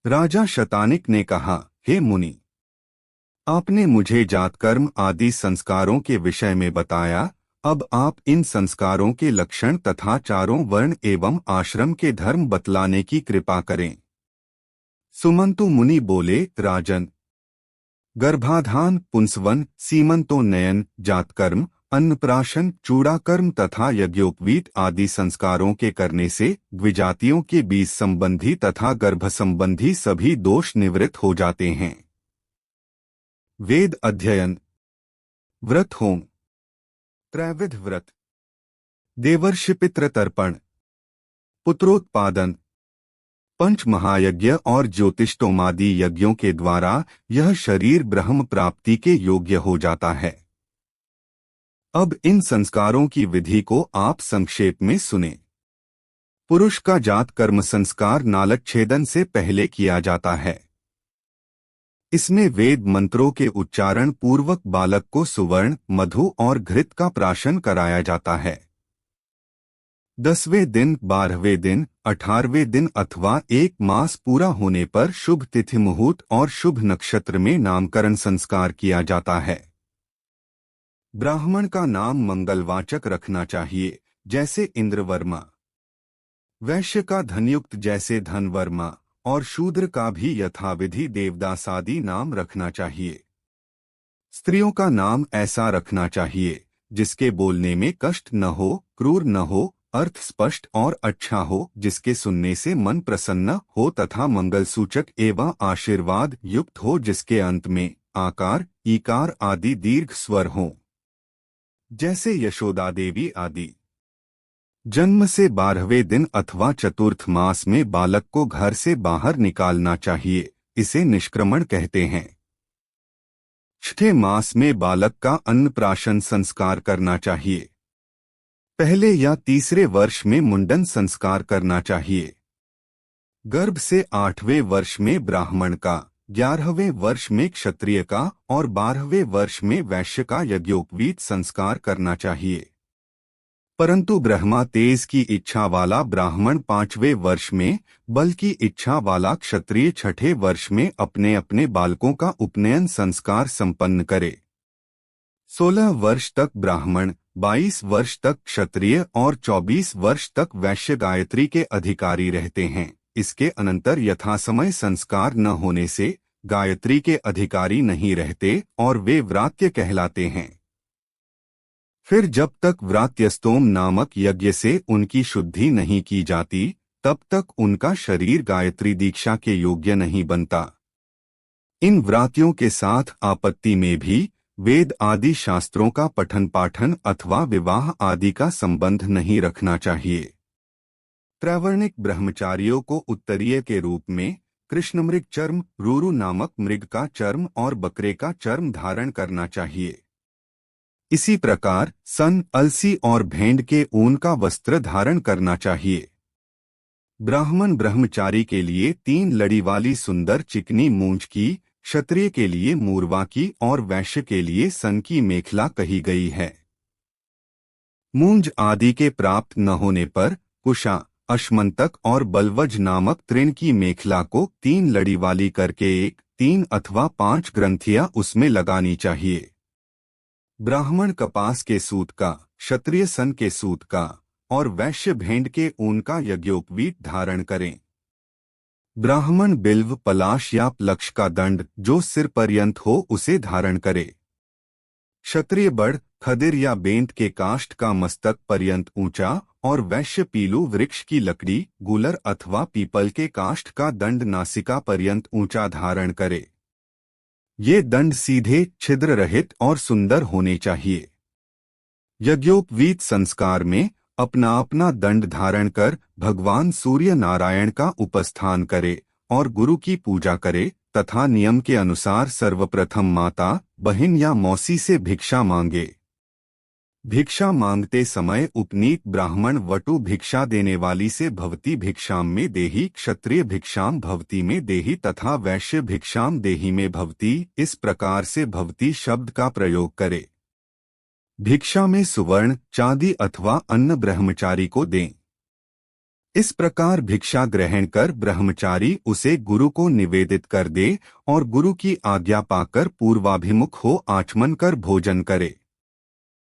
राजा शतानिक ने कहा, हे मुनि, आपने मुझे जातकर्म आदि संस्कारों के विषय में बताया। अब आप इन संस्कारों के लक्षण तथा चारों वर्ण एवं आश्रम के धर्म बतलाने की कृपा करें। सुमंतु मुनि बोले, राजन, गर्भाधान, पुंसवन, सीमंतोन्नयन, जातकर्म, अन्नप्राशन, चूड़ाकर्म तथा यज्ञोपवीत आदि संस्कारों के करने से द्विजातियों के बीज संबंधी तथा गर्भ संबंधी सभी दोष निवृत्त हो जाते हैं। वेद अध्ययन, व्रत होम, त्रैविध व्रत, देवर्षि पितृ तर्पण, पुत्रोत्पादन, पंच महायज्ञ और ज्योतिष्टोमादि यज्ञों के द्वारा यह शरीर ब्रह्म प्राप्ति के योग्य हो जाता है। अब इन संस्कारों की विधि को आप संक्षेप में सुने। पुरुष का जात कर्म संस्कार नालच्छेदन से पहले किया जाता है। इसमें वेद मंत्रों के उच्चारण पूर्वक बालक को सुवर्ण, मधु और घृत का प्राशन कराया जाता है। 10वें दिन, 12वें दिन, 18वें दिन अथवा 1 मास पूरा होने पर शुभ तिथि, मुहूर्त और शुभ नक्षत्र में नामकरण संस्कार किया जाता है। ब्राह्मण का नाम मंगलवाचक रखना चाहिए, जैसे इंद्रवर्मा। वैश्य का धनयुक्त, जैसे धनवर्मा, और शूद्र का भी यथाविधि देवदास आदि नाम रखना चाहिए। स्त्रियों का नाम ऐसा रखना चाहिए जिसके बोलने में कष्ट न हो, क्रूर न हो, अर्थ स्पष्ट और अच्छा हो, जिसके सुनने से मन प्रसन्न हो तथा मंगल सूचक एवं आशीर्वाद युक्त हो, जिसके अंत में आकार, ईकार आदि दीर्घ स्वर हों, जैसे यशोदा देवी आदि। जन्म से 12वें दिन अथवा चतुर्थ मास में बालक को घर से बाहर निकालना चाहिए, इसे निष्क्रमण कहते हैं। 6ठे मास में बालक का अन्नप्राशन संस्कार करना चाहिए। पहले या तीसरे वर्ष में मुंडन संस्कार करना चाहिए। गर्भ से 8वें वर्ष में ब्राह्मण का, 11वें वर्ष में क्षत्रिय का और 12वें वर्ष में वैश्य का यज्ञोपवीत संस्कार करना चाहिए। परंतु ब्रह्मा तेज की इच्छा वाला ब्राह्मण 5वें वर्ष में, बल की इच्छा वाला क्षत्रिय 6ठे वर्ष में अपने अपने बालकों का उपनयन संस्कार संपन्न करे। 16 वर्ष तक ब्राह्मण, 22 वर्ष तक क्षत्रिय और 24 वर्ष तक वैश्य गायत्री के अधिकारी रहते हैं। इसके अनंतर यथासमय संस्कार न होने से गायत्री के अधिकारी नहीं रहते और वे व्रात्य कहलाते हैं। फिर जब तक व्रात्यस्तोम नामक यज्ञ से उनकी शुद्धि नहीं की जाती, तब तक उनका शरीर गायत्री दीक्षा के योग्य नहीं बनता। इन व्रात्यों के साथ आपत्ति में भी वेद आदि शास्त्रों का पठन पाठन अथवा विवाह आदि का संबंध नहीं रखना चाहिए। त्रैवर्णिक ब्रह्मचारियों को उत्तरीय के रूप में कृष्णमृग चर्म, रूरु नामक मृग का चर्म और बकरे का चर्म धारण करना चाहिए। इसी प्रकार सन, अलसी और भेंड़ के ऊन का वस्त्र धारण करना चाहिए। ब्राह्मण ब्रह्मचारी के लिए 3 लड़ी वाली सुंदर चिकनी मूंछ की, क्षत्रिय के लिए मूरवा की और वैश्य के लिए सन की मेखला कही गई है। मूंज आदि के प्राप्त न होने पर कुशा, अश्मंतक और बलवज नामक तृण की मेखला को 3 लड़ी वाली करके 1, 3 अथवा 5 ग्रंथियां उसमें लगानी चाहिए। ब्राह्मण कपास के सूत का, क्षत्रिय सन के सूत का और वैश्य भेंड़ के ऊन का यज्ञोपवीत धारण करें। ब्राह्मण बिल्व, पलाश या प्लक्ष का दंड जो सिर पर्यंत हो उसे धारण करे। क्षत्रिय बड़, खदिर या बेंत के काष्ठ का मस्तक पर्यंत ऊंचा और वैश्य पीलू वृक्ष की लकड़ी, गूलर अथवा पीपल के काष्ठ का दंड नासिका पर्यंत ऊंचा धारण करे। ये दंड सीधे, छिद्र रहित और सुंदर होने चाहिए। यज्ञोपवीत संस्कार में अपना अपना दंड धारण कर भगवान सूर्य नारायण का उपस्थान करे और गुरु की पूजा करे तथा नियम के अनुसार सर्वप्रथम माता, बहन या मौसी से भिक्षा मांगे। भिक्षा मांगते समय उपनीत ब्राह्मण वटु भिक्षा देने वाली से भवती भिक्षाम में देहि, क्षत्रिय भिक्षाम भवती में देहि तथा वैश्य भिक्षाम देहि में भवती, इस प्रकार से भवती शब्द का प्रयोग करे। भिक्षा में सुवर्ण, चांदी अथवा अन्न ब्रह्मचारी को दें। इस प्रकार भिक्षा ग्रहण कर ब्रह्मचारी उसे गुरु को निवेदित कर दे और गुरु की आज्ञा पाकर पूर्वाभिमुख हो आचमन कर भोजन करे।